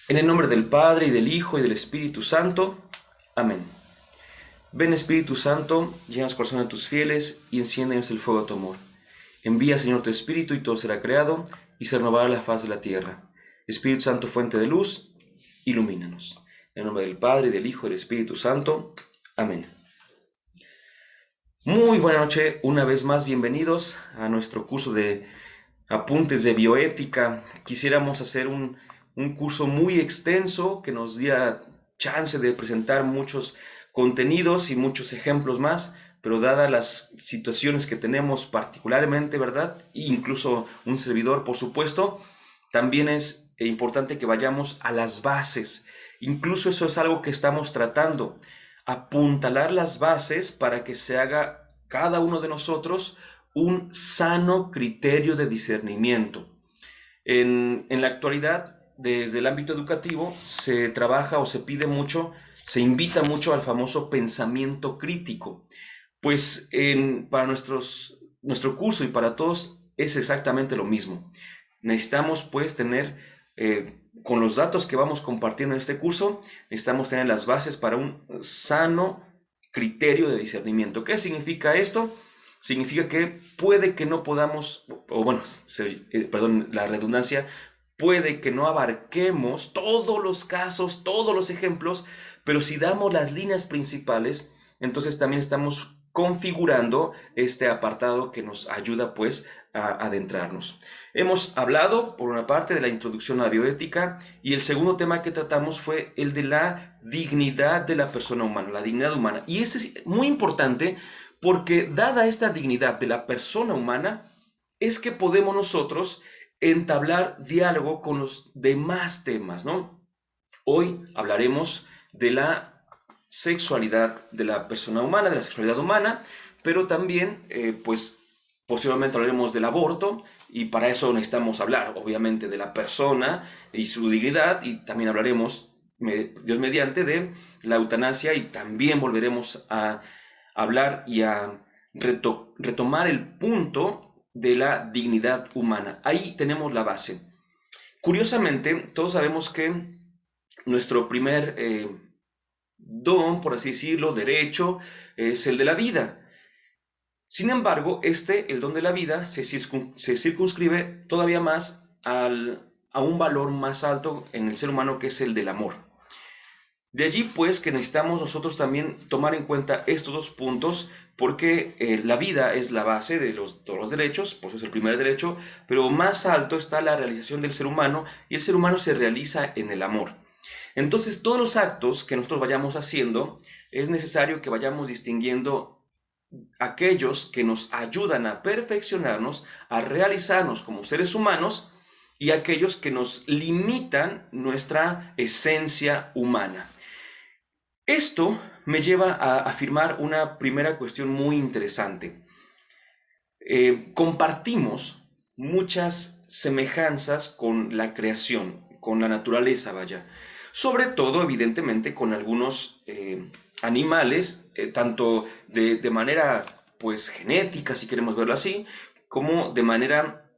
En el nombre del Padre, y del Hijo, y del Espíritu Santo. Amén. Ven Espíritu Santo, llena los corazones de tus fieles, y enciéndenos el fuego de tu amor. Envía, Señor, tu Espíritu, y todo será creado, y se renovará la faz de la tierra. Espíritu Santo, fuente de luz, ilumínanos. En el nombre del Padre, y del Hijo, y del Espíritu Santo. Amén. Muy buena noche, una vez más bienvenidos a nuestro curso de apuntes de bioética. Quisiéramos hacer un curso muy extenso que nos diera chance de presentar muchos contenidos y muchos ejemplos más, pero dadas las situaciones que tenemos particularmente, ¿verdad? E incluso un servidor, por supuesto, también es importante que vayamos a las bases. Incluso eso es algo que estamos tratando, apuntalar las bases para que se haga cada uno de nosotros un sano criterio de discernimiento. En la actualidad, desde el ámbito educativo, se trabaja o se pide mucho, se invita mucho al famoso pensamiento crítico. Pues para nuestro curso y para todos es exactamente lo mismo. Necesitamos pues tener, con los datos que vamos compartiendo en este curso, necesitamos tener las bases para un sano criterio de discernimiento. ¿Qué significa esto? Significa que puede que no podamos, o bueno, perdón la redundancia, puede que no abarquemos todos los casos, todos los ejemplos, pero si damos las líneas principales, entonces también estamos configurando este apartado que nos ayuda pues a adentrarnos. Hemos hablado, por una parte, de la introducción a la bioética, y el segundo tema que tratamos fue el de la dignidad de la persona humana, la dignidad humana. Y ese es muy importante porque dada esta dignidad de la persona humana, es que podemos nosotros entablar diálogo con los demás temas, ¿no? Hoy hablaremos de la sexualidad de la persona humana, de la sexualidad humana, pero también, pues, posiblemente hablaremos del aborto, y para eso necesitamos hablar, obviamente, de la persona y su dignidad, y también hablaremos, Dios mediante, de la eutanasia, y también volveremos a hablar y a retomar el punto de la dignidad humana. Ahí tenemos la base. Curiosamente, todos sabemos que nuestro primer don, por así decirlo, derecho, es el de la vida. Sin embargo, el don de la vida, se circunscribe todavía más a un valor más alto en el ser humano, que es el del amor. De allí pues que necesitamos nosotros también tomar en cuenta estos dos puntos, porque la vida es la base de todos los derechos, por eso es el primer derecho, pero más alto está la realización del ser humano, y el ser humano se realiza en el amor. Entonces, todos los actos que nosotros vayamos haciendo, es necesario que vayamos distinguiendo aquellos que nos ayudan a perfeccionarnos, a realizarnos como seres humanos, y aquellos que nos limitan nuestra esencia humana. Esto me lleva a afirmar una primera cuestión muy interesante. Compartimos muchas semejanzas con la creación, con la naturaleza, vaya. Sobre todo, evidentemente, con algunos animales, tanto de manera, pues, genética, si queremos verlo así, como de manera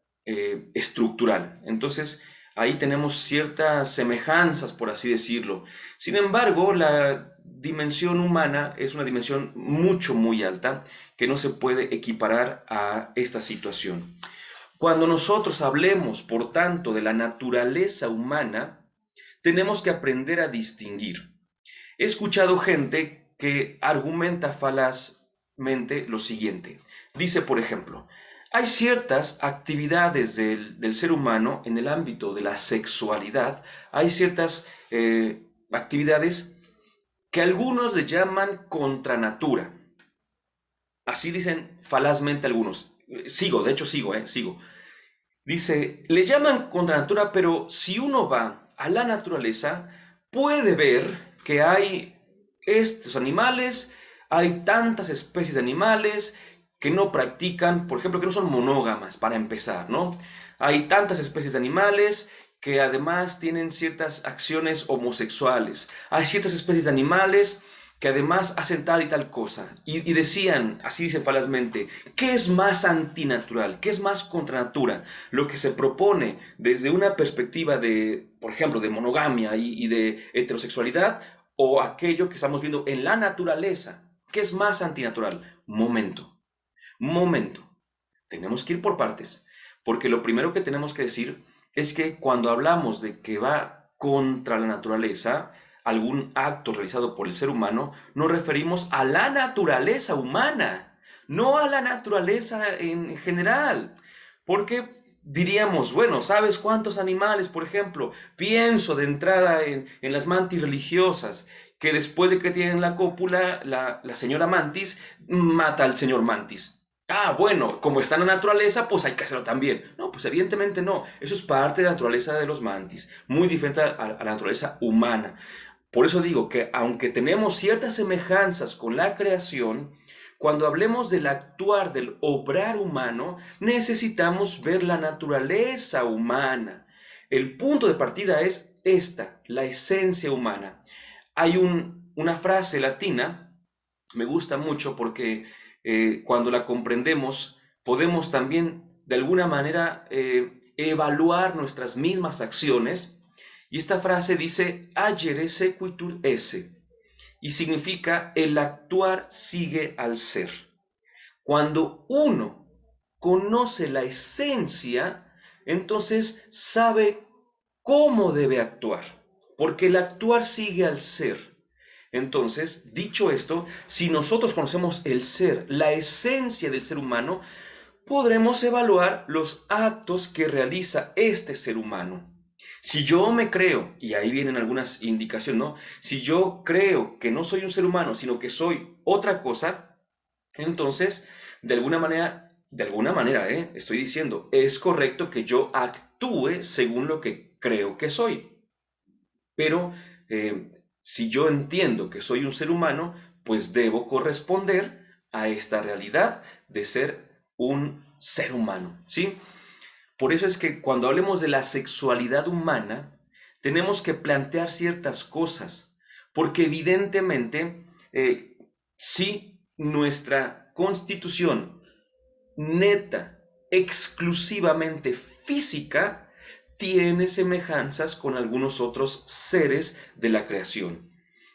estructural. Entonces, ahí tenemos ciertas semejanzas, por así decirlo. Sin embargo, la dimensión humana es una dimensión muy alta, que no se puede equiparar a esta situación. Cuando nosotros hablemos, por tanto, de la naturaleza humana, tenemos que aprender a distinguir. He escuchado gente que argumenta falazmente lo siguiente. Dice, por ejemplo, hay ciertas actividades del ser humano en el ámbito de la sexualidad, hay ciertas actividades que algunos le llaman contra natura. Así dicen falazmente algunos. Sigo, de hecho sigo. Dice, le llaman contra natura, pero si uno va a la naturaleza, puede ver que hay estos animales, hay tantas especies de animales que no practican, por ejemplo, que no son monógamas, para empezar, ¿no? Hay tantas especies de animales que además tienen ciertas acciones homosexuales. Hay ciertas especies de animales que además hacen tal y tal cosa. Y decían, así dicen falazmente, ¿qué es más antinatural? ¿Qué es más contra natura? Lo que se propone desde una perspectiva de, por ejemplo, de monogamia y de heterosexualidad, o aquello que estamos viendo en la naturaleza. ¿Qué es más antinatural? Momento, momento. Tenemos que ir por partes, porque lo primero que tenemos que decir es que cuando hablamos de que va contra la naturaleza, algún acto realizado por el ser humano, nos referimos a la naturaleza humana, no a la naturaleza en general. Porque diríamos, bueno, ¿sabes cuántos animales, por ejemplo? Pienso de entrada en las mantis religiosas, que después de que tienen la cópula, la señora mantis mata al señor mantis. Ah, bueno, como está en la naturaleza, pues hay que hacerlo también. No, pues evidentemente no. Eso es parte de la naturaleza de los mantis, muy diferente a la naturaleza humana. Por eso digo que aunque tenemos ciertas semejanzas con la creación, cuando hablemos del actuar, del obrar humano, necesitamos ver la naturaleza humana. El punto de partida es esta, la esencia humana. Hay una frase latina, me gusta mucho porque cuando la comprendemos, podemos también de alguna manera evaluar nuestras mismas acciones. Y esta frase dice, agere sequitur esse, y significa el actuar sigue al ser. Cuando uno conoce la esencia, entonces sabe cómo debe actuar, porque el actuar sigue al ser. Entonces, dicho esto, si nosotros conocemos el ser, la esencia del ser humano, podremos evaluar los actos que realiza este ser humano. Si yo me creo, y ahí vienen algunas indicaciones, ¿no? Si yo creo que no soy un ser humano, sino que soy otra cosa, entonces, estoy diciendo, es correcto que yo actúe según lo que creo que soy. Pero si yo entiendo que soy un ser humano, pues debo corresponder a esta realidad de ser un ser humano, ¿sí? Por eso es que cuando hablemos de la sexualidad humana, tenemos que plantear ciertas cosas, porque evidentemente, si nuestra constitución neta, exclusivamente física, tiene semejanzas con algunos otros seres de la creación.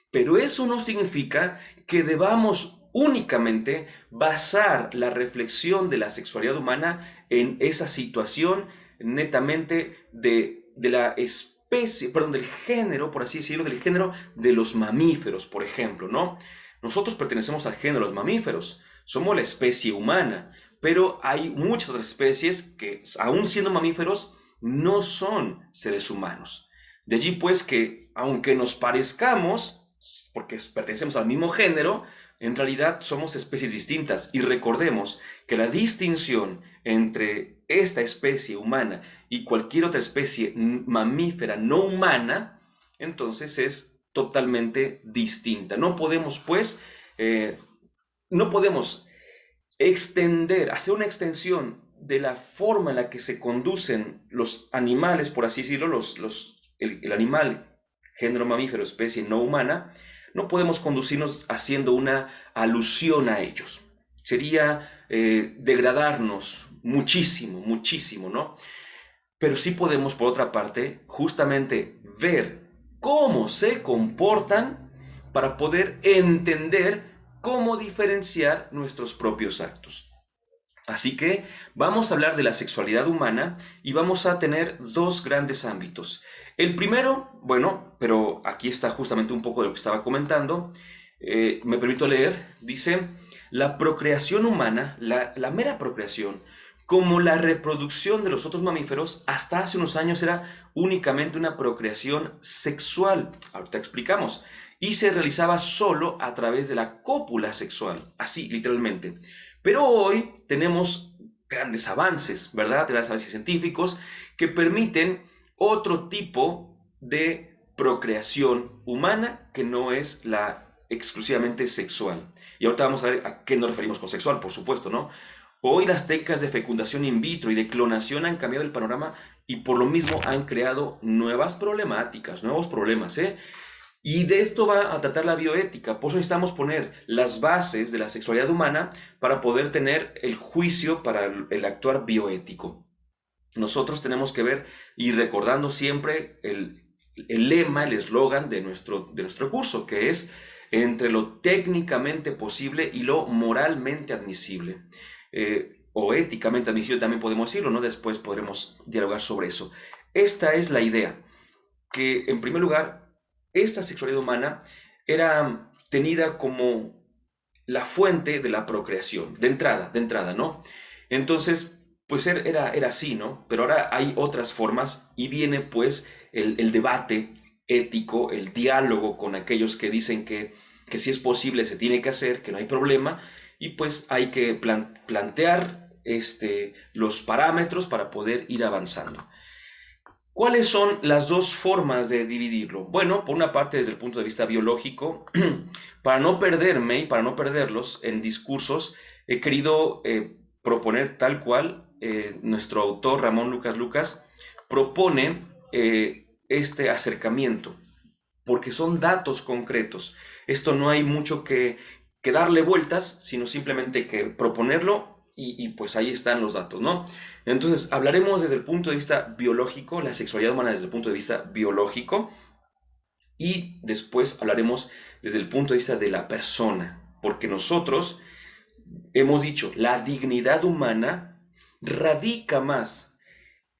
Pero eso no significa que debamos únicamente basar la reflexión de la sexualidad humana en esa situación netamente de la especie, perdón, del género, por así decirlo, del género de los mamíferos, por ejemplo, ¿no? Nosotros pertenecemos al género de los mamíferos, somos la especie humana, pero hay muchas otras especies que, aun siendo mamíferos, no son seres humanos. De allí pues que, aunque nos parezcamos, porque pertenecemos al mismo género, en realidad somos especies distintas. Y recordemos que la distinción entre esta especie humana y cualquier otra especie mamífera no humana, entonces es totalmente distinta. No podemos, pues, no podemos hacer una extensión de la forma en la que se conducen los animales, por así decirlo, el animal, género mamífero, especie no humana, no podemos conducirnos haciendo una alusión a ellos. Sería degradarnos muchísimo, muchísimo, ¿no? Pero sí podemos, por otra parte, justamente ver cómo se comportan para poder entender cómo diferenciar nuestros propios actos. Así que vamos a hablar de la sexualidad humana y vamos a tener dos grandes ámbitos. El primero, bueno, pero aquí está justamente un poco de lo que estaba comentando, me permito leer, dice, la procreación humana, la mera procreación, como la reproducción de los otros mamíferos, hasta hace unos años era únicamente una procreación sexual. Ahorita explicamos. Y se realizaba solo a través de la cópula sexual, así literalmente. Pero hoy tenemos grandes avances, ¿verdad? Grandes avances científicos que permiten otro tipo de procreación humana que no es la exclusivamente sexual. Y ahorita vamos a ver a qué nos referimos con sexual, por supuesto, ¿no? Hoy las técnicas de fecundación in vitro y de clonación han cambiado el panorama y por lo mismo han creado nuevas problemáticas, nuevos problemas, ¿eh? Y de esto va a tratar la bioética. Por eso necesitamos poner las bases de la sexualidad humana para poder tener el juicio para el actuar bioético. Nosotros tenemos que ver y recordando siempre el lema, el eslogan de nuestro curso, que es entre lo técnicamente posible y lo moralmente admisible. O éticamente admisible también podemos decirlo, ¿no? Después podremos dialogar sobre eso. Esta es la idea, que en primer lugar, esta sexualidad humana era tenida como la fuente de la procreación, de entrada, ¿no? Entonces, pues era así, ¿no? Pero ahora hay otras formas y viene pues el debate ético, el diálogo con aquellos que dicen que si es posible se tiene que hacer, que no hay problema, y pues hay que plantear los parámetros para poder ir avanzando. ¿Cuáles son las dos formas de dividirlo? Bueno, por una parte desde el punto de vista biológico, para no perderme y para no perderlos en discursos, he querido proponer tal cual nuestro autor Ramón Lucas Lucas propone este acercamiento, porque son datos concretos. Esto no hay mucho que darle vueltas, sino simplemente que proponerlo y pues ahí están los datos, ¿no? Entonces, hablaremos desde el punto de vista biológico, la sexualidad humana desde el punto de vista biológico, y después hablaremos desde el punto de vista de la persona, porque nosotros hemos dicho, la dignidad humana radica más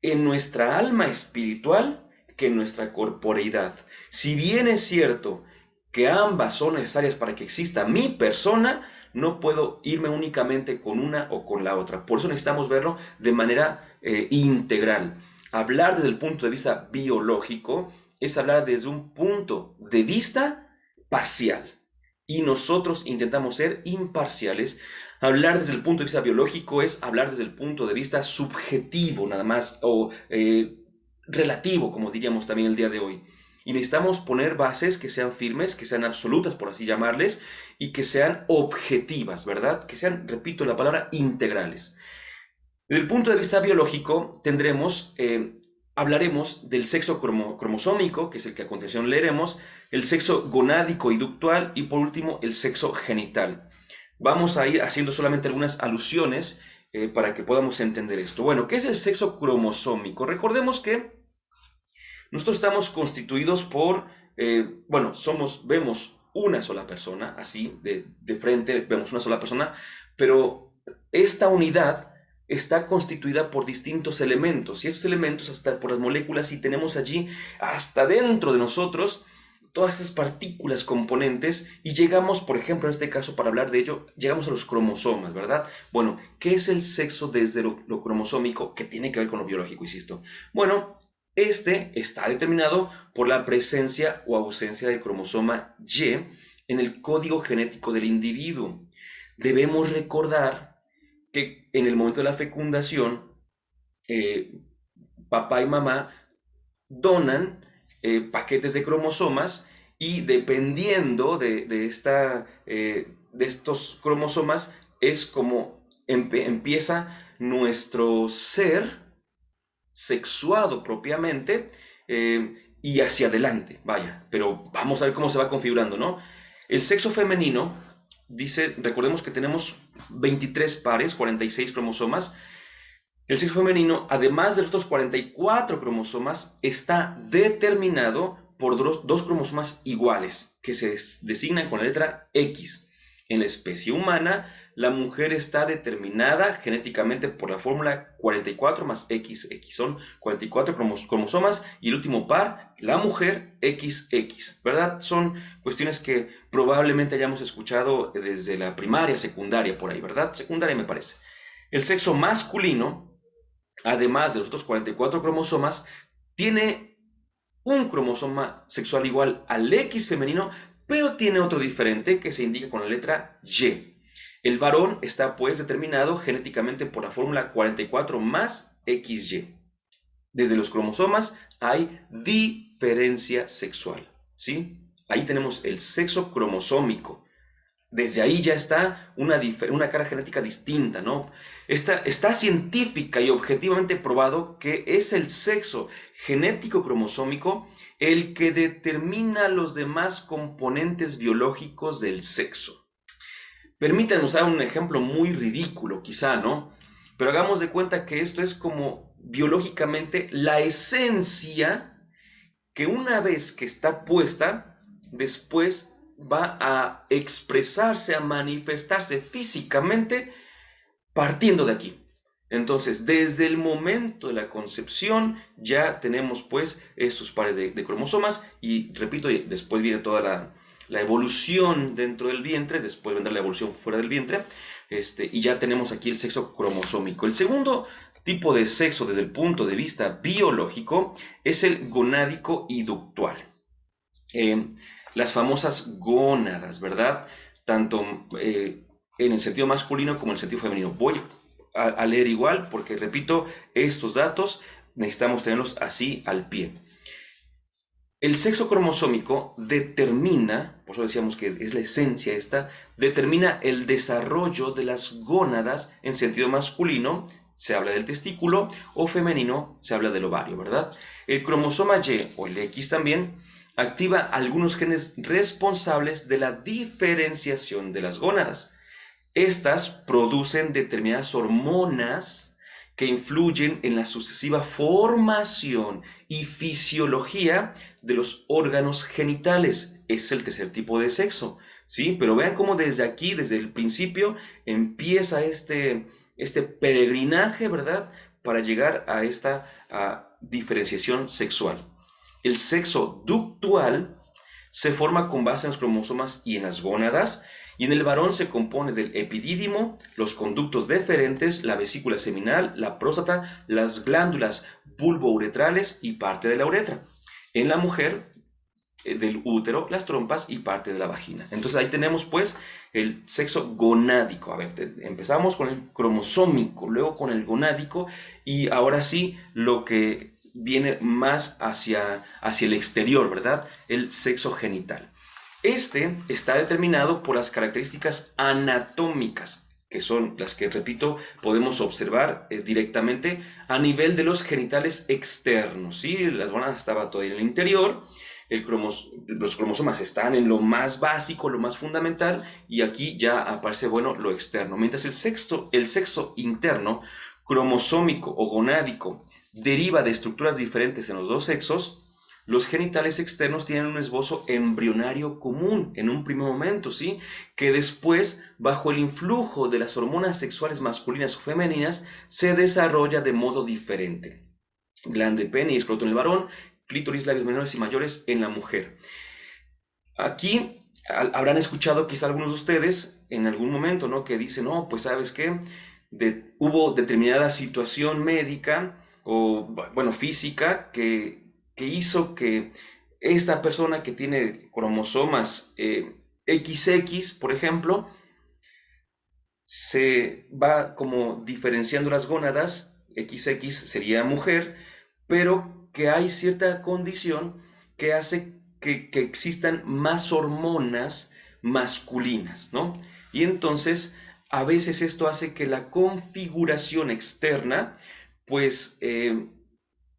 en nuestra alma espiritual que en nuestra corporeidad. Si bien es cierto que ambas son necesarias para que exista mi persona, no puedo irme únicamente con una o con la otra. Por eso necesitamos verlo de manera integral. Hablar desde el punto de vista biológico es hablar desde un punto de vista parcial. Y nosotros intentamos ser imparciales. Hablar desde el punto de vista biológico es hablar desde el punto de vista subjetivo, nada más, o relativo, como diríamos también el día de hoy. Y necesitamos poner bases que sean firmes, que sean absolutas, por así llamarles, y que sean objetivas, ¿verdad? Que sean, repito la palabra, integrales. Desde el punto de vista biológico, hablaremos del sexo cromosómico, que es el que a continuación leeremos, el sexo gonádico y ductual, y por último, el sexo genital. Vamos a ir haciendo solamente algunas alusiones para que podamos entender esto. Bueno, ¿qué es el sexo cromosómico? Recordemos que nosotros estamos constituidos por, vemos una sola persona, así de frente vemos una sola persona, pero esta unidad está constituida por distintos elementos, y estos elementos hasta por las moléculas, y tenemos allí hasta dentro de nosotros todas estas partículas componentes, y llegamos, por ejemplo, en este caso, para hablar de ello, llegamos a los cromosomas, ¿verdad? Bueno, ¿qué es el sexo desde lo cromosómico que tiene que ver con lo biológico, insisto? Bueno, este está determinado por la presencia o ausencia del cromosoma Y en el código genético del individuo. Debemos recordar que en el momento de la fecundación, eh, papá y mamá donan paquetes de cromosomas y dependiendo de estos cromosomas es como empieza nuestro ser sexuado propiamente y hacia adelante, vaya, pero vamos a ver cómo se va configurando, ¿no? El sexo femenino, dice, recordemos que tenemos 23 pares, 46 cromosomas. El sexo femenino, además de estos 44 cromosomas, está determinado por dos cromosomas iguales, que se designan con la letra X. En la especie humana, la mujer está determinada genéticamente por la fórmula 44 más XX. Son 44 cromosomas y el último par, la mujer, XX. ¿Verdad? Son cuestiones que probablemente hayamos escuchado desde la primaria, secundaria, por ahí, ¿verdad? Secundaria me parece. El sexo masculino, además de los otros 44 cromosomas, tiene un cromosoma sexual igual al X femenino, pero tiene otro diferente que se indica con la letra Y. El varón está pues determinado genéticamente por la fórmula 44 más XY. Desde los cromosomas hay diferencia sexual, ¿sí? Ahí tenemos el sexo cromosómico. desde ahí ya está una carga genética distinta, ¿no? Está científica y objetivamente probado que es el sexo genético cromosómico el que determina los demás componentes biológicos del sexo. Permítanme usar un ejemplo muy ridículo, quizá, ¿no? Pero hagamos de cuenta que esto es como biológicamente la esencia que una vez que está puesta, después va a expresarse, a manifestarse físicamente partiendo de aquí. Entonces, desde el momento de la concepción ya tenemos pues estos pares de cromosomas y repito, después viene toda la evolución dentro del vientre, después vendrá la evolución fuera del vientre, y ya tenemos aquí el sexo cromosómico. El segundo tipo de sexo desde el punto de vista biológico es el gonádico y ductual. Las famosas gónadas, ¿verdad? Tanto en el sentido masculino como en el sentido femenino. Voy a leer igual porque, repito, estos datos necesitamos tenerlos así al pie. El sexo cromosómico determina, por eso decíamos que es la esencia esta, determina el desarrollo de las gónadas en sentido masculino, se habla del testículo, o femenino, se habla del ovario, ¿verdad? El cromosoma Y, o el X también, activa algunos genes responsables de la diferenciación de las gónadas. Estas producen determinadas hormonas que influyen en la sucesiva formación y fisiología de los órganos genitales. Es el tercer tipo de sexo, ¿sí? Pero vean cómo desde aquí, desde el principio, empieza este peregrinaje, ¿verdad? Para llegar a esta diferenciación sexual. El sexo ductual se forma con base en los cromosomas y en las gónadas, y en el varón se compone del epidídimo, los conductos deferentes, la vesícula seminal, la próstata, las glándulas bulbouretrales y parte de la uretra. En la mujer, del útero, las trompas y parte de la vagina. Entonces ahí tenemos pues el sexo gonádico. A ver, empezamos con el cromosómico, luego con el gonádico y ahora sí lo que viene más hacia el exterior, ¿verdad? El sexo genital. Este está determinado por las características anatómicas, que son las que, repito, podemos observar directamente a nivel de los genitales externos, ¿sí? Las gónadas estaban todavía en el interior, los cromosomas están en lo más básico, lo más fundamental, y aquí ya aparece, bueno, lo externo. Mientras el sexo interno, cromosómico o gonádico, deriva de estructuras diferentes en los dos sexos, los genitales externos tienen un esbozo embrionario común en un primer momento, ¿sí? Que después, bajo el influjo de las hormonas sexuales masculinas o femeninas, se desarrolla de modo diferente. Glande, pene y escroto en el varón, clítoris, labios menores y mayores en la mujer. Aquí habrán escuchado quizá algunos de ustedes en algún momento, ¿no? Que dicen, no, pues ¿sabes qué? Hubo determinada situación médica o, bueno, física que hizo que esta persona que tiene cromosomas XX, por ejemplo, se va como diferenciando las gónadas, XX sería mujer, pero que hay cierta condición que hace que existan más hormonas masculinas, ¿no? Y entonces, a veces esto hace que la configuración externa, pues,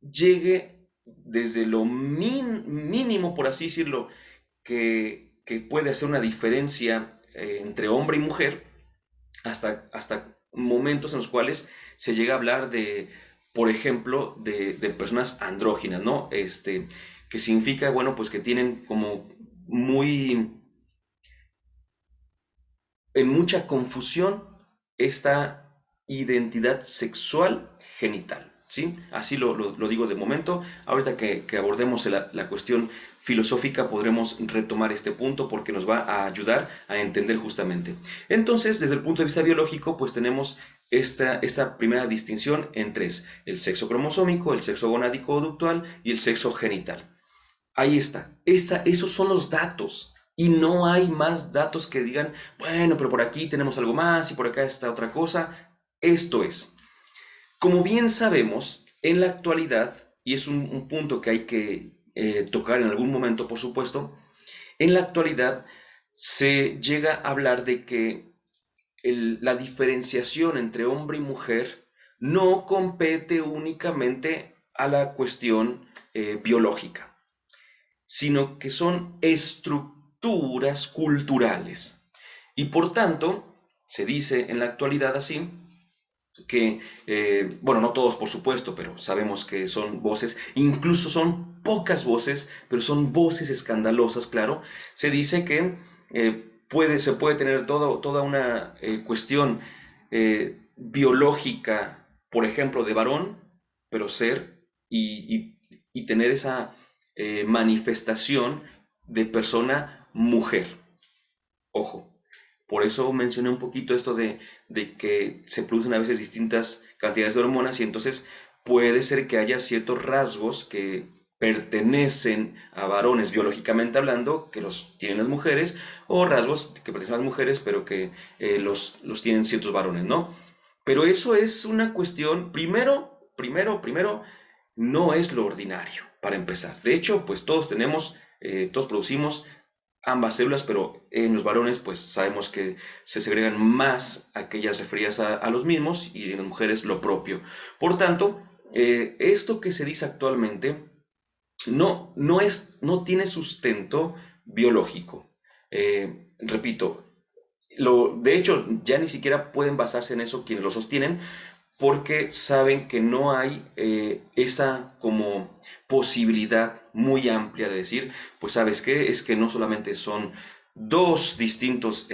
llegue desde lo mínimo, por así decirlo, que puede hacer una diferencia entre hombre y mujer, hasta momentos en los cuales se llega a hablar de, por ejemplo, de personas andróginas, ¿no? Que significa, bueno, pues que tienen como en mucha confusión esta identidad sexual genital, ¿sí? Así lo digo de momento. Ahorita que abordemos la cuestión filosófica podremos retomar este punto porque nos va a ayudar a entender justamente. Entonces, desde el punto de vista biológico, pues tenemos esta primera distinción entre el sexo cromosómico, el sexo gonádico o ductual y el sexo genital. Ahí está. Esos son los datos. Y no hay más datos que digan, bueno, pero por aquí tenemos algo más y por acá está otra cosa. Esto es. Como bien sabemos, en la actualidad, y es un punto que hay que tocar en algún momento, por supuesto, en la actualidad se llega a hablar de que la diferenciación entre hombre y mujer no compete únicamente a la cuestión biológica, sino que son estructuras culturales. Y por tanto, se dice en la actualidad así, que, bueno, no todos por supuesto, pero sabemos que son voces, incluso son pocas voces, pero son voces escandalosas, claro. Se dice que se puede tener toda una cuestión biológica, por ejemplo, de varón, pero ser y tener esa manifestación de persona mujer. Ojo, por eso mencioné un poquito esto de que se producen a veces distintas cantidades de hormonas y entonces puede ser que haya ciertos rasgos que pertenecen a varones biológicamente hablando, que los tienen las mujeres, o rasgos que pertenecen a las mujeres, pero que los tienen ciertos varones, ¿no? Pero eso es una cuestión, primero, no es lo ordinario, para empezar. De hecho, pues todos producimos ambas células, pero en los varones pues sabemos que se segregan más aquellas referidas a los mismos y en las mujeres lo propio. Por tanto, esto que se dice actualmente no tiene sustento biológico. Repito, de hecho ya ni siquiera pueden basarse en eso quienes lo sostienen, porque saben que no hay esa como posibilidad muy amplia de decir, pues sabes qué, es que no solamente son dos distintos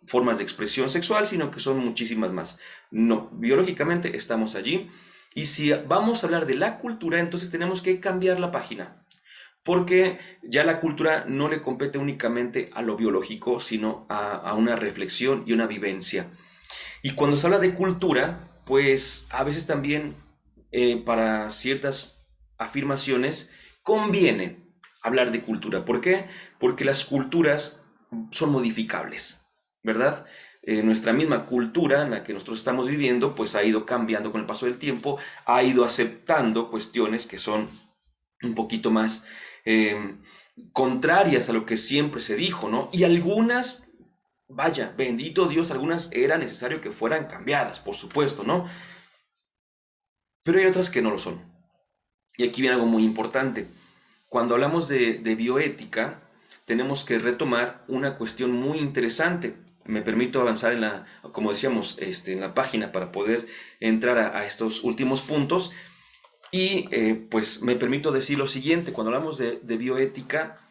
formas de expresión sexual, sino que son muchísimas más. No, biológicamente estamos allí. Y si vamos a hablar de la cultura, entonces tenemos que cambiar la página, porque ya la cultura no le compete únicamente a lo biológico, sino a una reflexión y una vivencia. Y cuando se habla de cultura, pues a veces también para ciertas afirmaciones conviene hablar de cultura. ¿Por qué? Porque las culturas son modificables, ¿verdad? Nuestra misma cultura en la que nosotros estamos viviendo, pues ha ido cambiando con el paso del tiempo, ha ido aceptando cuestiones que son un poquito más eh, contrarias a lo que siempre se dijo, ¿no? Y algunas, vaya, bendito Dios, algunas era necesario que fueran cambiadas, por supuesto, ¿no? Pero hay otras que no lo son. Y aquí viene algo muy importante. Cuando hablamos de bioética, tenemos que retomar una cuestión muy interesante. Me permito avanzar como decíamos, en la página para poder entrar a estos últimos puntos. Y pues me permito decir lo siguiente, cuando hablamos de bioética,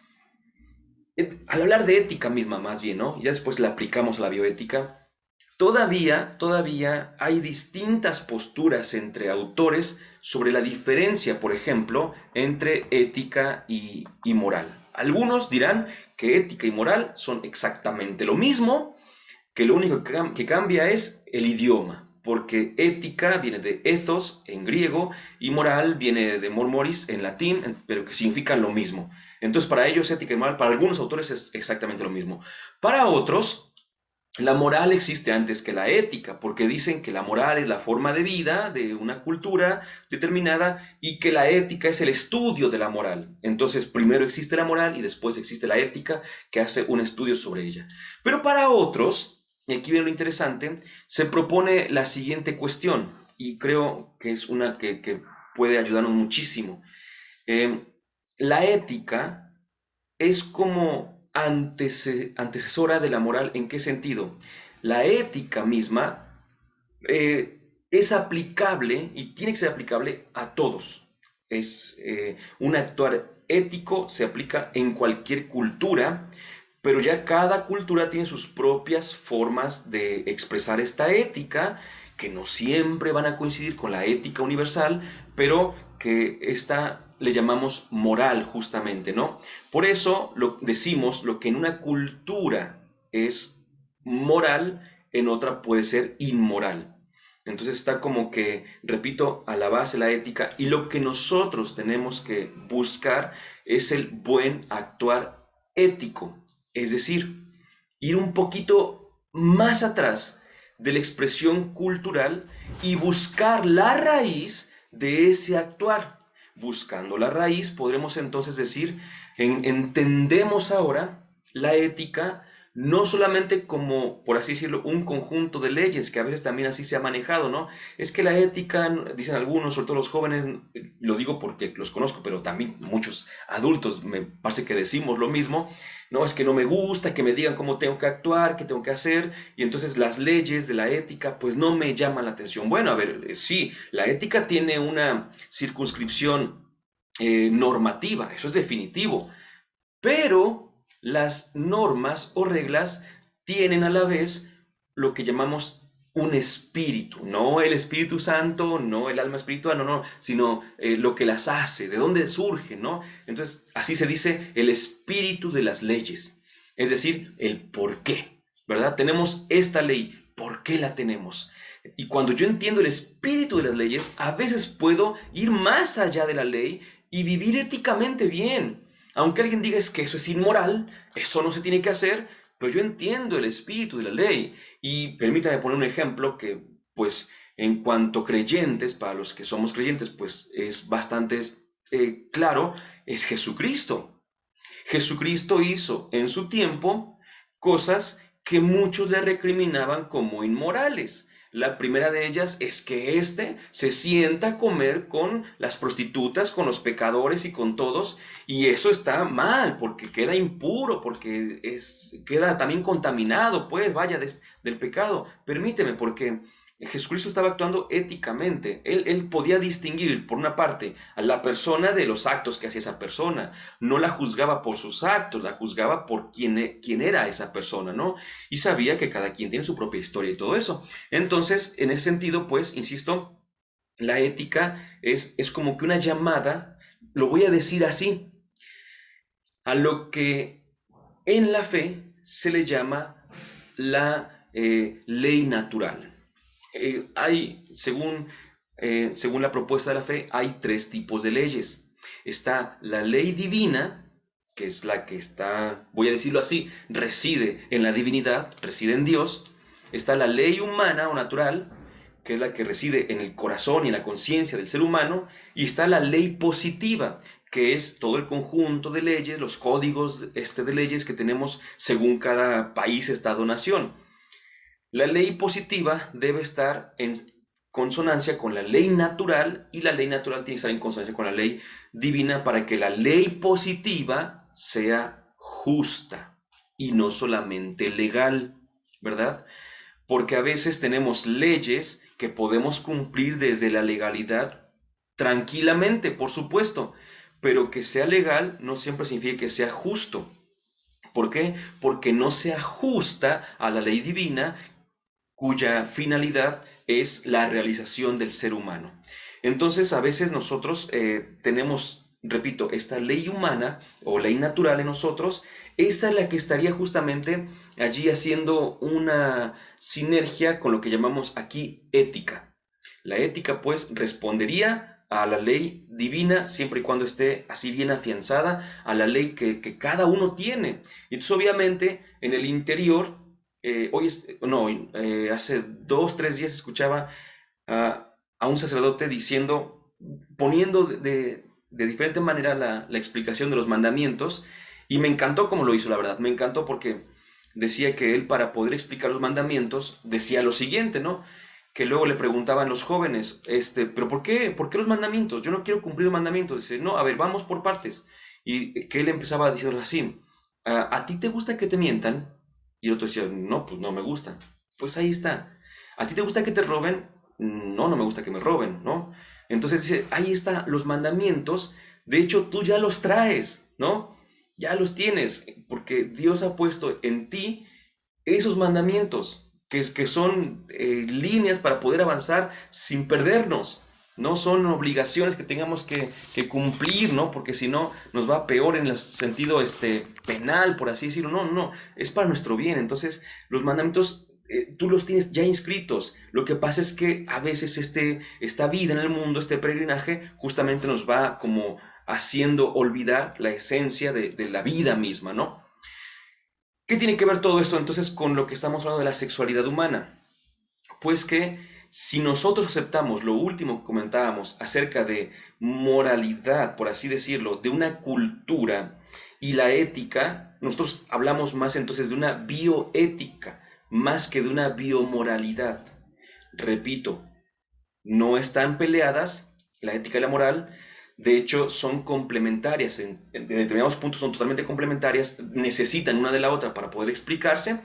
al hablar de ética misma más bien, ¿no? Y ya después la aplicamos a la bioética. Todavía hay distintas posturas entre autores sobre la diferencia, por ejemplo, entre ética y moral. Algunos dirán que ética y moral son exactamente lo mismo, que lo único que cambia es el idioma, porque ética viene de ethos en griego y moral viene de mormoris en latín, pero que significan lo mismo. Entonces, para ellos, ética y moral, para algunos autores es exactamente lo mismo. Para otros, la moral existe antes que la ética, porque dicen que la moral es la forma de vida de una cultura determinada y que la ética es el estudio de la moral. Entonces, primero existe la moral y después existe la ética que hace un estudio sobre ella. Pero para otros, y aquí viene lo interesante, se propone la siguiente cuestión, y creo que es una que puede ayudarnos muchísimo. Eh, la ética es como antecesora de la moral. ¿En qué sentido? La ética misma es aplicable y tiene que ser aplicable a todos. Un actuar ético se aplica en cualquier cultura, pero ya cada cultura tiene sus propias formas de expresar esta ética, que no siempre van a coincidir con la ética universal, pero que esta le llamamos moral justamente, ¿no? Por eso decimos lo que en una cultura es moral, en otra puede ser inmoral. Entonces está como que, repito, a la base la ética y lo que nosotros tenemos que buscar es el buen actuar ético, es decir, ir un poquito más atrás de la expresión cultural y buscar la raíz de ese actuar. Buscando la raíz podremos entonces decir, entendemos ahora la ética no solamente como, por así decirlo, un conjunto de leyes, que a veces también así se ha manejado, ¿no? Es que la ética, dicen algunos, sobre todo los jóvenes, lo digo porque los conozco, pero también muchos adultos me parece que decimos lo mismo, no, es que no me gusta que me digan cómo tengo que actuar, qué tengo que hacer, y entonces las leyes de la ética pues no me llaman la atención. Bueno, a ver, sí, la ética tiene una circunscripción normativa, eso es definitivo, pero las normas o reglas tienen a la vez lo que llamamos un espíritu, no el Espíritu Santo, no el alma espiritual, no, no, sino lo que las hace, de dónde surge, ¿no? Entonces, así se dice el espíritu de las leyes, es decir, el por qué, ¿verdad? Tenemos esta ley, ¿por qué la tenemos? Y cuando yo entiendo el espíritu de las leyes, a veces puedo ir más allá de la ley y vivir éticamente bien. Aunque alguien diga es que eso es inmoral, eso no se tiene que hacer, pero yo entiendo el espíritu de la ley. Y permítame poner un ejemplo que, pues, en cuanto creyentes, para los que somos creyentes, pues es bastante claro, es Jesucristo. Jesucristo hizo en su tiempo cosas que muchos le recriminaban como inmorales. La primera de ellas es que éste se sienta a comer con las prostitutas, con los pecadores y con todos, y eso está mal, porque queda impuro, porque queda también contaminado, pues vaya, del pecado. Permíteme, porque Jesucristo estaba actuando éticamente. Él podía distinguir, por una parte, a la persona de los actos que hacía esa persona. No la juzgaba por sus actos, la juzgaba por quién era esa persona, ¿no? Y sabía que cada quien tiene su propia historia y todo eso. Entonces, en ese sentido, pues, insisto, la ética es como que una llamada, lo voy a decir así, a lo que en la fe se le llama la ley natural. Según la propuesta de la fe, hay tres tipos de leyes. Está la ley divina, que es la que está, voy a decirlo así, reside en la divinidad, reside en Dios. Está la ley humana o natural, que es la que reside en el corazón y en la conciencia del ser humano. Y está la ley positiva, que es todo el conjunto de leyes, los códigos de leyes que tenemos según cada país, estado, nación. La ley positiva debe estar en consonancia con la ley natural y la ley natural tiene que estar en consonancia con la ley divina para que la ley positiva sea justa y no solamente legal, ¿verdad? Porque a veces tenemos leyes que podemos cumplir desde la legalidad tranquilamente, por supuesto, pero que sea legal no siempre significa que sea justo. ¿Por qué? Porque no se ajusta a la ley divina cuya finalidad es la realización del ser humano. Entonces, a veces nosotros tenemos, repito, esta ley humana o ley natural en nosotros, esa es la que estaría justamente allí haciendo una sinergia con lo que llamamos aquí ética. La ética, pues, respondería a la ley divina siempre y cuando esté así bien afianzada a la ley que cada uno tiene. Y entonces, obviamente, en el interior hace 2, 3 días escuchaba a un sacerdote diciendo, poniendo de diferente manera la explicación de los mandamientos, y me encantó como lo hizo, la verdad, me encantó porque decía que él para poder explicar los mandamientos decía lo siguiente, ¿no? Que luego le preguntaban los jóvenes, pero ¿por qué los mandamientos? Yo no quiero cumplir los mandamientos. Dice, no, a ver, vamos por partes. Y que él empezaba a decirles así, ¿a ti te gusta que te mientan? Y el otro decía, no, pues no me gusta. Pues ahí está. ¿A ti te gusta que te roben? No, no me gusta que me roben, ¿no? Entonces dice, ahí está, los mandamientos, de hecho tú ya los traes, ¿no? Ya los tienes, porque Dios ha puesto en ti esos mandamientos, que son líneas para poder avanzar sin perdernos. No son obligaciones que tengamos que cumplir, ¿no? Porque si no, nos va peor en el sentido penal, por así decirlo. No, no, no, es para nuestro bien. Entonces, los mandamientos tú los tienes ya inscritos. Lo que pasa es que a veces esta vida en el mundo, este peregrinaje, justamente nos va como haciendo olvidar la esencia de la vida misma, ¿no? ¿Qué tiene que ver todo esto entonces con lo que estamos hablando de la sexualidad humana? Pues que si nosotros aceptamos lo último que comentábamos acerca de moralidad, por así decirlo, de una cultura Y la ética, nosotros hablamos más entonces de una bioética, más que de una biomoralidad. Repito, no están peleadas, la ética y la moral, de hecho son complementarias, en determinados puntos son totalmente complementarias, necesitan una de la otra para poder explicarse,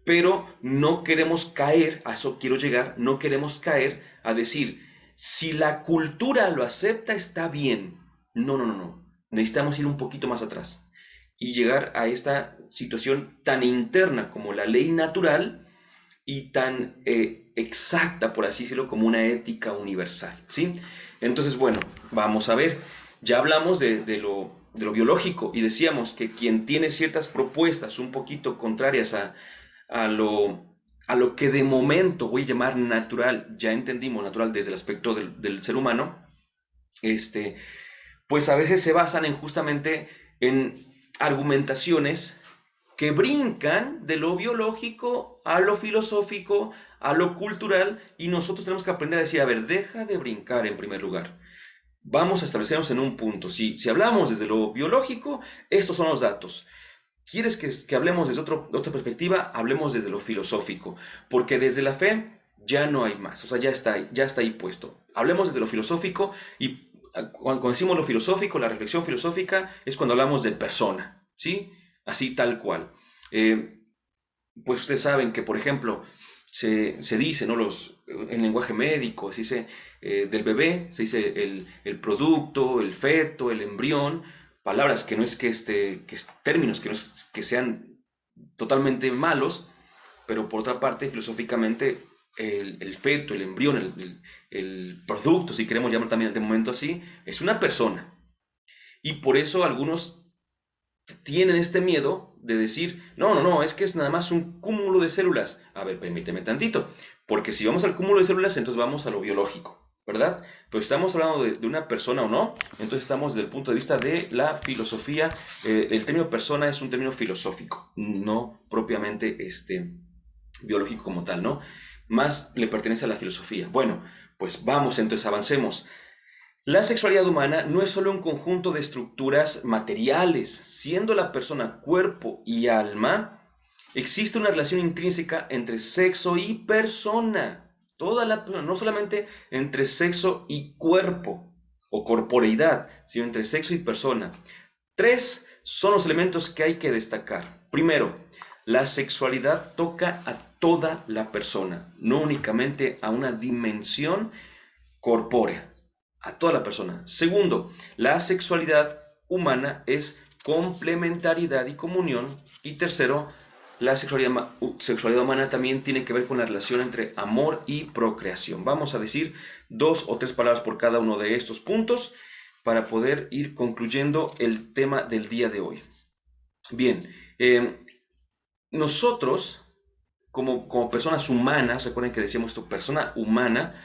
pero no queremos caer, a eso quiero llegar, no queremos caer a decir, si la cultura lo acepta, está bien. No, no, no, no. Necesitamos ir un poquito más atrás y llegar a esta situación tan interna como la ley natural y tan exacta, por así decirlo, como una ética universal, ¿sí? Entonces, bueno, vamos a ver, ya hablamos de lo biológico y decíamos que quien tiene ciertas propuestas un poquito contrarias a lo, a lo que de momento voy a llamar natural, ya entendimos natural desde el aspecto del ser humano, este, pues a veces se basan en justamente en argumentaciones que brincan de lo biológico a lo filosófico, a lo cultural, y nosotros tenemos que aprender a decir, a ver, deja de brincar en primer lugar. Vamos a establecernos en un punto. Si hablamos desde lo biológico, estos son los datos. ¿Quieres que hablemos desde otra perspectiva? Hablemos desde lo filosófico, porque desde la fe ya no hay más, o sea, ya está ahí puesto. Hablemos desde lo filosófico y cuando decimos lo filosófico, la reflexión filosófica es cuando hablamos de persona, ¿sí? Así tal cual. Eh, pues ustedes saben que, por ejemplo, se dice, ¿no? En lenguaje médico, se dice del bebé, se dice el producto, el feto, el embrión, palabras que no es términos que no es que sean totalmente malos, pero por otra parte, filosóficamente, el feto, el embrión, el producto, si queremos llamar también de momento así, es una persona. Y por eso algunos tienen este miedo de decir, no, no, no, es que es nada más un cúmulo de células. A ver, permíteme tantito, porque si vamos al cúmulo de células, entonces vamos a lo biológico, ¿verdad? Pero si estamos hablando de una persona o no, entonces estamos desde el punto de vista de la filosofía. El término persona es un término filosófico, no propiamente biológico como tal, ¿no? Más le pertenece a la filosofía. Bueno, pues vamos, entonces avancemos. La sexualidad humana no es solo un conjunto de estructuras materiales, siendo la persona cuerpo y alma, existe una relación intrínseca entre sexo y persona. No solamente entre sexo y cuerpo o corporeidad, sino entre sexo y persona. Tres son los elementos que hay que destacar. Primero, la sexualidad toca a toda la persona, no únicamente a una dimensión corpórea, a toda la persona. Segundo, la sexualidad humana es complementariedad y comunión. Y tercero, la sexualidad humana también tiene que ver con la relación entre amor y procreación. Vamos a decir 2 o 3 palabras por cada uno de estos puntos para poder ir concluyendo el tema del día de hoy. Bien, nosotros como personas humanas, recuerden que decíamos esto, persona humana,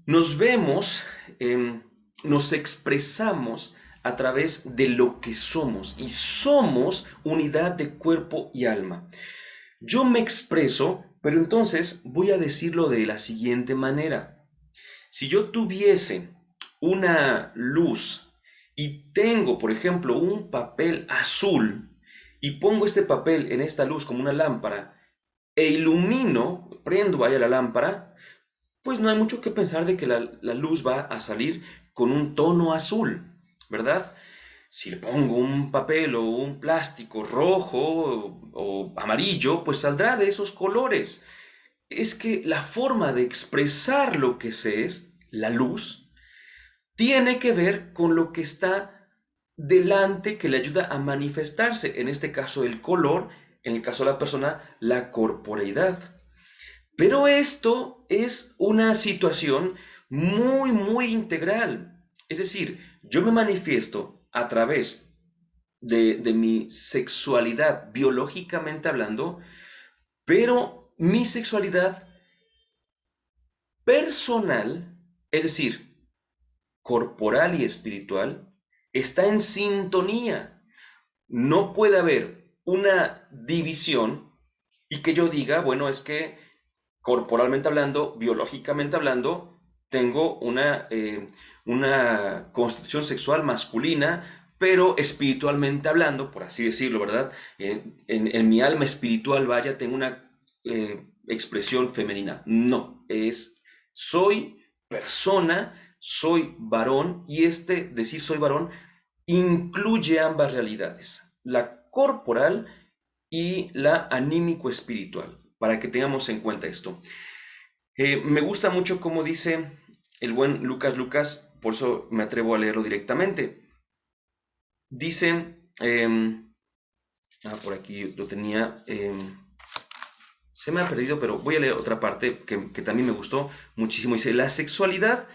nos vemos, nos expresamos a través de lo que somos y somos unidad de cuerpo y alma. Yo me expreso, pero entonces voy a decirlo de la siguiente manera. Si yo tuviese una luz y tengo, por ejemplo, un papel azul y pongo este papel en esta luz como una lámpara e ilumino, prendo vaya la lámpara, pues no hay mucho que pensar de que la luz va a salir con un tono azul, ¿verdad? Si le pongo un papel o un plástico rojo o amarillo, pues saldrá de esos colores. Es que la forma de expresar lo que se es, la luz, tiene que ver con lo que está delante que le ayuda a manifestarse. En este caso el color, en el caso de la persona, la corporeidad. Pero esto es una situación muy, muy integral. Es decir, yo me manifiesto a través de mi sexualidad biológicamente hablando, pero mi sexualidad personal, es decir, corporal y espiritual, está en sintonía. No puede haber una división y que yo diga, bueno, es que corporalmente hablando, biológicamente hablando, tengo una constitución sexual masculina, pero espiritualmente hablando, por así decirlo, ¿verdad? En mi alma espiritual, vaya, tengo una expresión femenina. No, soy persona, soy varón, y este decir soy varón incluye ambas realidades, la corporal y la anímico-espiritual, para que tengamos en cuenta esto. Me gusta mucho cómo dice el buen Lucas Lucas, por eso me atrevo a leerlo directamente. Dice, por aquí lo tenía, se me ha perdido, pero voy a leer otra parte que también me gustó muchísimo. Dice, la sexualidad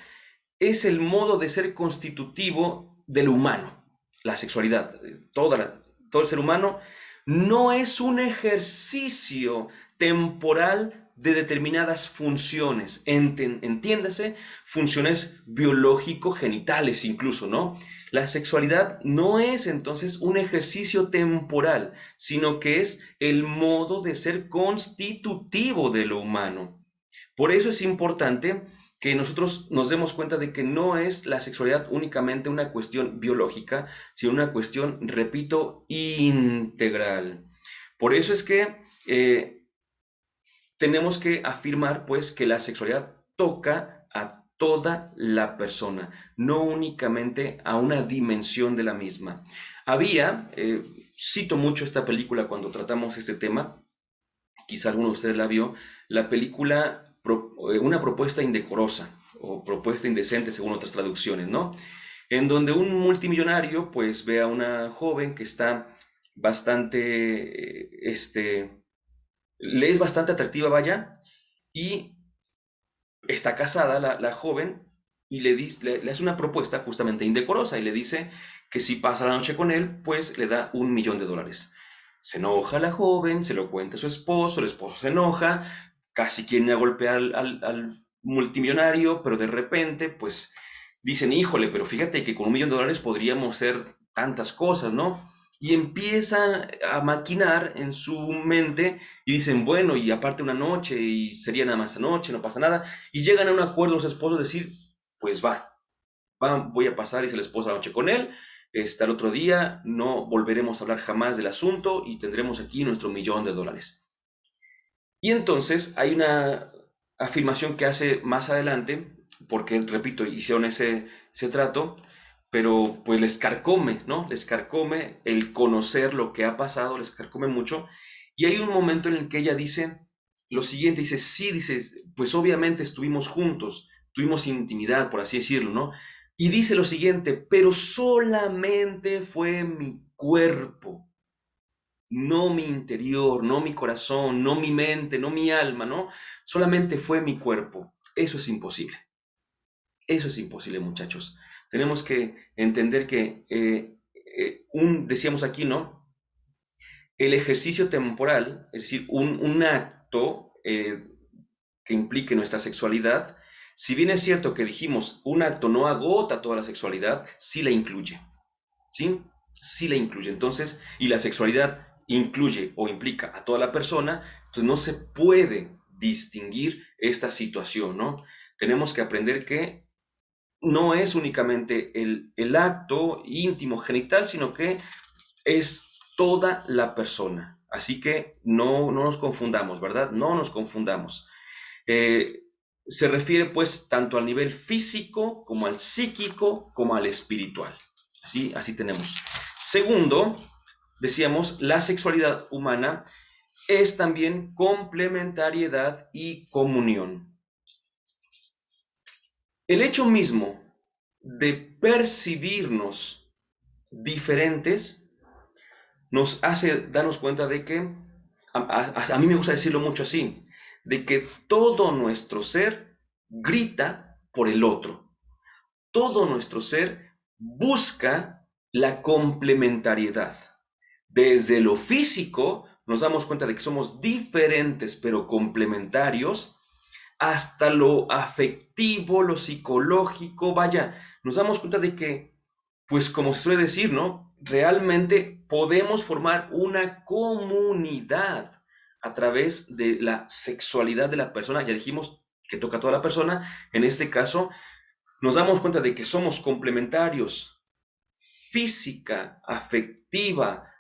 es el modo de ser constitutivo del humano. La sexualidad, todo el ser humano, no es un ejercicio temporal de determinadas funciones, entiéndase, funciones biológico-genitales incluso, ¿no? La sexualidad no es entonces un ejercicio temporal, sino que es el modo de ser constitutivo de lo humano. Por eso es importante que nosotros nos demos cuenta de que no es la sexualidad únicamente una cuestión biológica, sino una cuestión, repito, integral. Por eso es que tenemos que afirmar, pues, que la sexualidad toca a toda la persona, no únicamente a una dimensión de la misma. Cito mucho esta película cuando tratamos este tema, quizá alguno de ustedes la vio, la película Una propuesta indecorosa o propuesta indecente según otras traducciones, ¿no? En donde un multimillonario pues ve a una joven que está bastante, le es bastante atractiva, vaya, y está casada la joven y le hace una propuesta justamente indecorosa y le dice que si pasa la noche con él, pues le da $1.000.000. Se enoja la joven, se lo cuenta a su esposo, el esposo se enoja, casi quieren golpear al multimillonario, pero de repente, pues dicen, híjole, pero fíjate que con $1.000.000 podríamos hacer tantas cosas, ¿no? Y empiezan a maquinar en su mente y dicen, bueno, y aparte una noche, y sería nada más anoche, no pasa nada, y llegan a un acuerdo los esposos de decir, pues voy a pasar, dice el esposo, la noche con él, el otro día no volveremos a hablar jamás del asunto y tendremos aquí nuestro $1.000.000. Y entonces hay una afirmación que hace más adelante, porque, repito, hicieron ese trato, pero pues les carcome, ¿no? Les carcome el conocer lo que ha pasado, les carcome mucho. Y hay un momento en el que ella dice lo siguiente, dice, sí, dice, pues obviamente estuvimos juntos, tuvimos intimidad, por así decirlo, ¿no? Y dice lo siguiente, pero solamente fue mi cuerpo, no mi interior, no mi corazón, no mi mente, no mi alma, ¿no? Solamente fue mi cuerpo. Eso es imposible. Eso es imposible, muchachos. Tenemos que entender que, decíamos aquí, ¿no? El ejercicio temporal, es decir, un acto que implique nuestra sexualidad, si bien es cierto que dijimos un acto no agota toda la sexualidad, sí la incluye. ¿Sí? Sí la incluye. Entonces, y la sexualidad incluye o implica a toda la persona, entonces no se puede distinguir esta situación, ¿no? Tenemos que aprender que no es únicamente el acto íntimo genital, sino que es toda la persona. Así que no nos confundamos, ¿verdad? No nos confundamos. Eh, Se refiere pues tanto al nivel físico como al psíquico como al espiritual. Así tenemos. Segundo, decíamos, la sexualidad humana es también complementariedad y comunión. El hecho mismo de percibirnos diferentes nos hace darnos cuenta de que, a mí me gusta decirlo mucho así, de que todo nuestro ser grita por el otro. Todo nuestro ser busca la complementariedad. Desde lo físico nos damos cuenta de que somos diferentes pero complementarios, hasta lo afectivo, lo psicológico, vaya, nos damos cuenta de que, pues como se suele decir, ¿no? Realmente podemos formar una comunidad a través de la sexualidad de la persona. Ya dijimos que toca a toda la persona. En este caso, nos damos cuenta de que somos complementarios física, afectiva,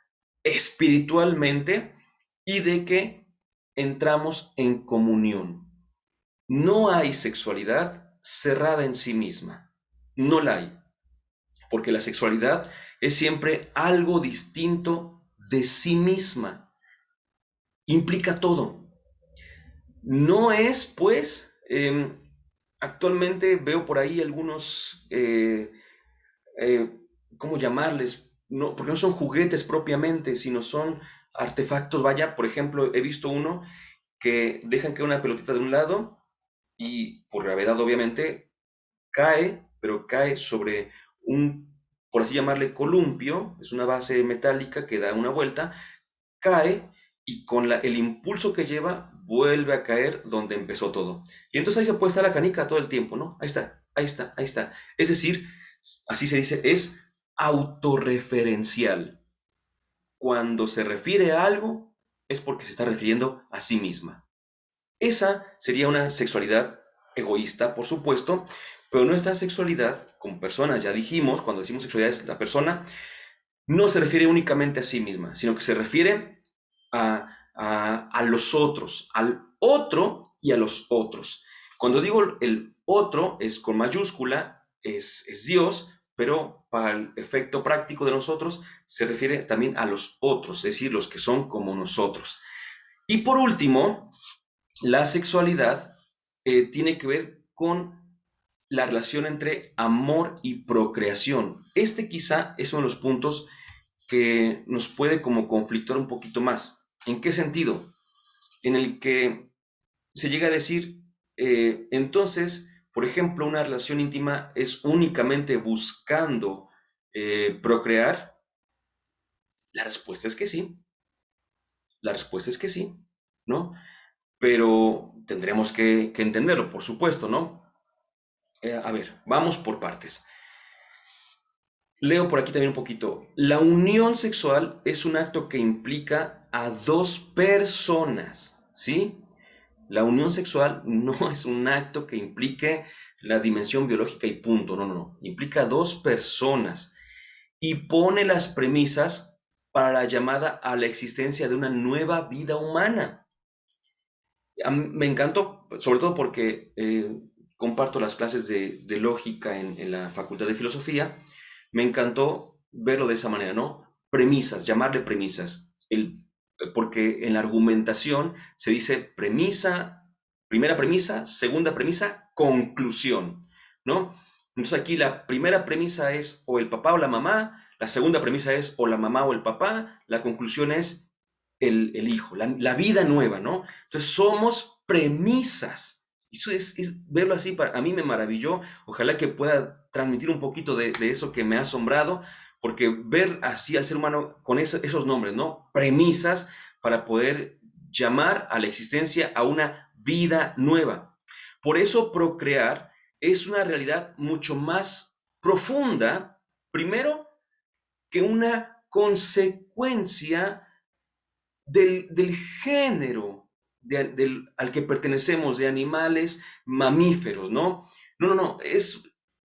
espiritualmente, y de que entramos en comunión. No hay sexualidad cerrada en sí misma. No la hay. Porque la sexualidad es siempre algo distinto de sí misma. Implica todo. No es, pues, actualmente veo por ahí algunos, eh, ¿cómo llamarles? No, porque no son juguetes propiamente, sino son artefactos. Vaya, por ejemplo, he visto uno que dejan que una pelotita de un lado y por gravedad obviamente cae, pero cae sobre un, por así llamarle, columpio, es una base metálica que da una vuelta, cae y con el impulso que lleva vuelve a caer donde empezó todo. Y entonces ahí se puede estar la canica todo el tiempo, ¿no? Ahí está, ahí está, ahí está. Es decir, así se dice, es autorreferencial. Cuando se refiere a algo, es porque se está refiriendo a sí misma. Esa sería una sexualidad egoísta, por supuesto, pero nuestra sexualidad como persona, ya dijimos, cuando decimos sexualidad es la persona, no se refiere únicamente a sí misma, sino que se refiere a los otros, al otro y a los otros. Cuando digo el otro es con mayúscula, es Dios, pero para el efecto práctico de nosotros se refiere también a los otros, es decir, los que son como nosotros. Y por último, la sexualidad tiene que ver con la relación entre amor y procreación. Este quizá es uno de los puntos que nos puede como conflictuar un poquito más. ¿En qué sentido? En el que se llega a decir, entonces, por ejemplo, una relación íntima es únicamente buscando procrear. La respuesta es que sí, la respuesta es que sí, ¿no? Pero tendremos que entenderlo, por supuesto, ¿no? A ver, vamos por partes. Leo por aquí también un poquito. La unión sexual es un acto que implica a dos personas, ¿sí? La unión sexual no es un acto que implique la dimensión biológica y punto, no, no, no. Implica a dos personas y pone las premisas para la llamada a la existencia de una nueva vida humana. Me encantó, sobre todo porque comparto las clases de lógica en la Facultad de Filosofía. Me encantó verlo de esa manera, ¿no? Premisas, llamarle premisas. Porque en la argumentación se dice premisa, primera premisa, segunda premisa, conclusión, ¿no? Entonces aquí la primera premisa es o el papá o la mamá, la segunda premisa es o la mamá o el papá, la conclusión es el hijo, la vida nueva, ¿no? Entonces somos premisas. Eso verlo así, a mí me maravilló. Ojalá que pueda transmitir un poquito de eso que me ha asombrado, porque ver así al ser humano con esos nombres, ¿no? Premisas para poder llamar a la existencia a una vida nueva. Por eso procrear es una realidad mucho más profunda, primero, que una consecuencia del género al que pertenecemos, de animales mamíferos, ¿no? No, no, no,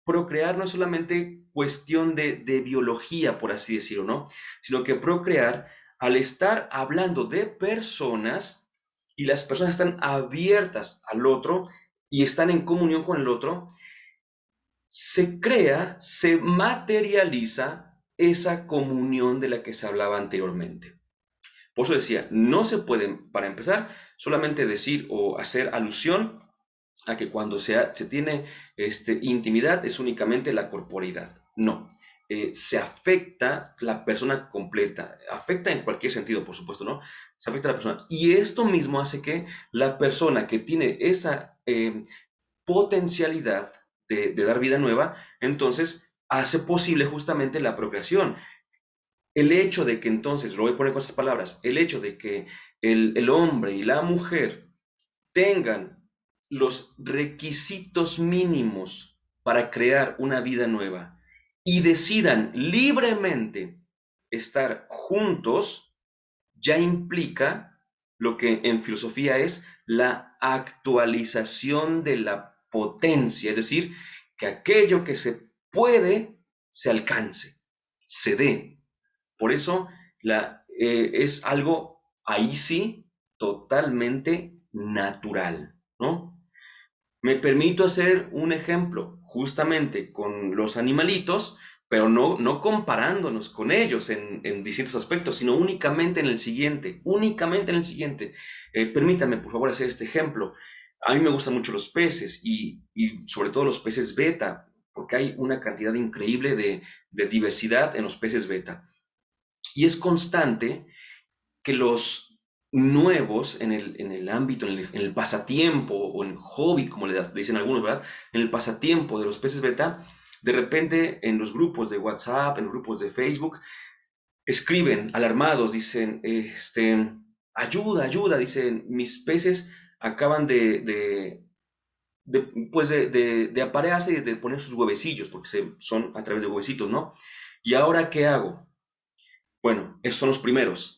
procrear no es solamente cuestión de biología, por así decirlo, ¿no? Sino que procrear, al estar hablando de personas y las personas están abiertas al otro y están en comunión con el otro, se crea, se materializa esa comunión de la que se hablaba anteriormente. Por eso decía, no se puede, para empezar, solamente decir o hacer alusión a que cuando se tiene intimidad es únicamente la corporeidad. No, se afecta la persona completa, afecta en cualquier sentido, por supuesto, ¿no? Se afecta a la persona. Y esto mismo hace que la persona que tiene esa potencialidad de dar vida nueva, entonces hace posible justamente la procreación. El hecho de que entonces, lo voy a poner con estas palabras, el hecho de que el hombre y la mujer tengan los requisitos mínimos para crear una vida nueva y decidan libremente estar juntos, ya implica lo que en filosofía es la actualización de la potencia, es decir, que aquello que se puede se alcance. se dé. Por eso es algo ahí sí totalmente natural, ¿no? Me permito hacer un ejemplo justamente con los animalitos, pero no comparándonos con ellos en distintos aspectos, sino únicamente en el siguiente. Permítame, por favor, hacer este ejemplo. A mí me gustan mucho los peces y sobre todo los peces beta, porque hay una cantidad increíble de diversidad en los peces beta. Y es constante que los nuevos en el ámbito, en el pasatiempo o en hobby, como le dicen algunos, ¿verdad? En el pasatiempo de los peces beta, de repente en los grupos de WhatsApp, en los grupos de Facebook, escriben alarmados, dicen, ayuda, ayuda, dicen, mis peces acaban de aparearse y de poner sus huevecillos, porque son a través de huevecitos, ¿no? ¿Y ahora qué hago? Bueno, esos son los primeros.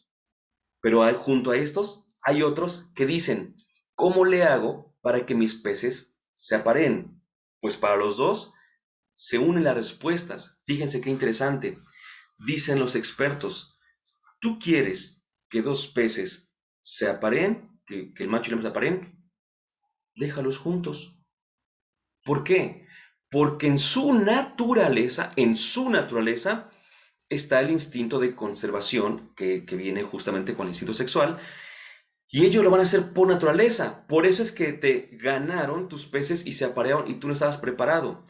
Pero junto a estos hay otros que dicen, ¿cómo le hago para que mis peces se apareen? Pues para los dos se unen las respuestas. Fíjense qué interesante. Dicen los expertos, ¿tú quieres que dos peces se apareen, que el macho y la hembra se apareen? Déjalos juntos. ¿Por qué? Porque en su naturaleza, está el instinto de conservación que viene justamente con el instinto sexual. Y ellos lo van a hacer por naturaleza. Por eso es que te ganaron tus peces y se aparearon y tú no estabas preparado.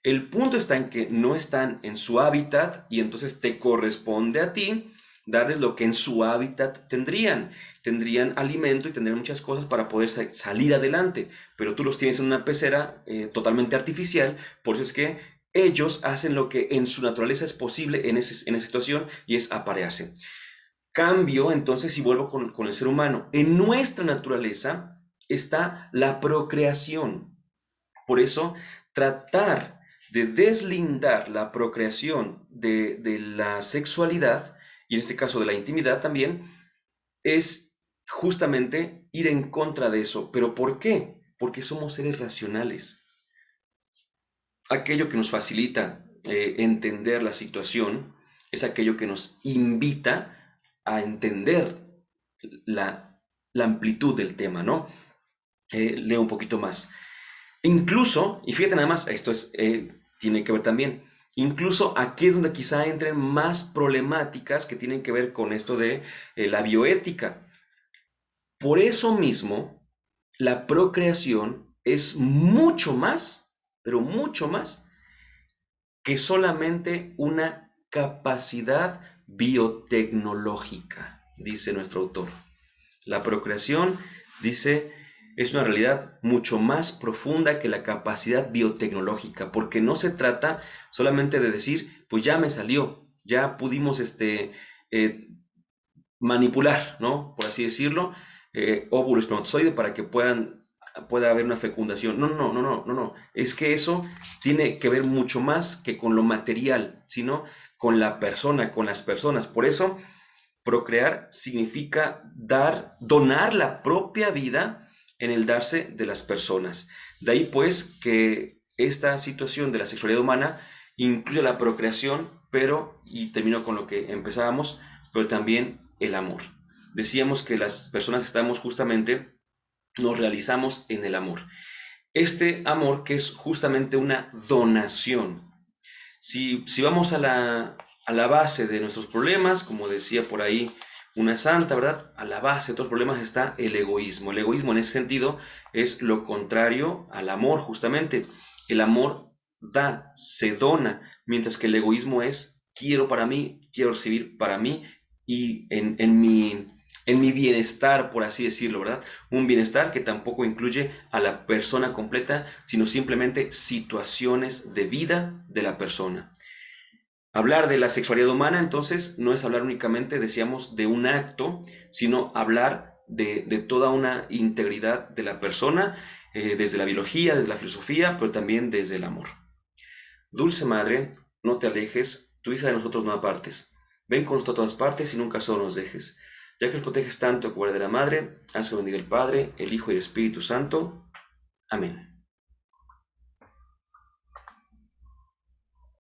El punto está en que no están en su hábitat y entonces te corresponde a ti darles lo que en su hábitat tendrían. Tendrían alimento y tendrían muchas cosas para poder salir adelante. Pero tú los tienes en una pecera totalmente artificial. Por eso es que ellos hacen lo que en su naturaleza es posible en esa situación y es aparearse. Cambio, entonces, si vuelvo con el ser humano, en nuestra naturaleza está la procreación. Por eso, tratar de deslindar la procreación de la sexualidad, y en este caso de la intimidad también, es justamente ir en contra de eso. ¿Pero por qué? Porque somos seres racionales. Aquello que nos facilita entender la situación es aquello que nos invita a entender la amplitud del tema, ¿no? Leo un poquito más. Incluso, y fíjate nada más, tiene que ver también, incluso aquí es donde quizá entren más problemáticas que tienen que ver con esto de la bioética. Por eso mismo, la procreación es mucho más, pero mucho más, que solamente una capacidad biotecnológica, dice nuestro autor. La procreación, dice, es una realidad mucho más profunda que la capacidad biotecnológica, porque no se trata solamente de decir, pues ya me salió, ya pudimos manipular, ¿no? Por así decirlo, óvulo espermatozoide para que pueda haber una fecundación. No, no, no, no, no, no. Es que eso tiene que ver mucho más que con lo material, sino con la persona, con las personas. Por eso, procrear significa donar la propia vida en el darse de las personas. De ahí pues que esta situación de la sexualidad humana incluye la procreación, pero, y termino con lo que empezábamos, pero también el amor. Decíamos que las personas estamos justamente, nos realizamos en el amor. Este amor que es justamente una donación. Si vamos a la base de nuestros problemas, como decía por ahí una santa, ¿verdad? A la base de todos los problemas está el egoísmo. El egoísmo en ese sentido es lo contrario al amor, justamente. El amor da, se dona, mientras que el egoísmo es quiero para mí, quiero recibir para mí y en mi bienestar, por así decirlo, ¿verdad? Un bienestar que tampoco incluye a la persona completa, sino simplemente situaciones de vida de la persona. Hablar de la sexualidad humana, entonces, no es hablar únicamente, decíamos, de un acto, sino hablar de toda una integridad de la persona, desde la biología, desde la filosofía, pero también desde el amor. Dulce Madre, no te alejes, tu hija de nosotros no apartes. Ven con nosotros a todas partes y nunca solo nos dejes. Ya que nos proteges tanto como de la Madre, haz que bendiga el Padre, el Hijo y el Espíritu Santo. Amén.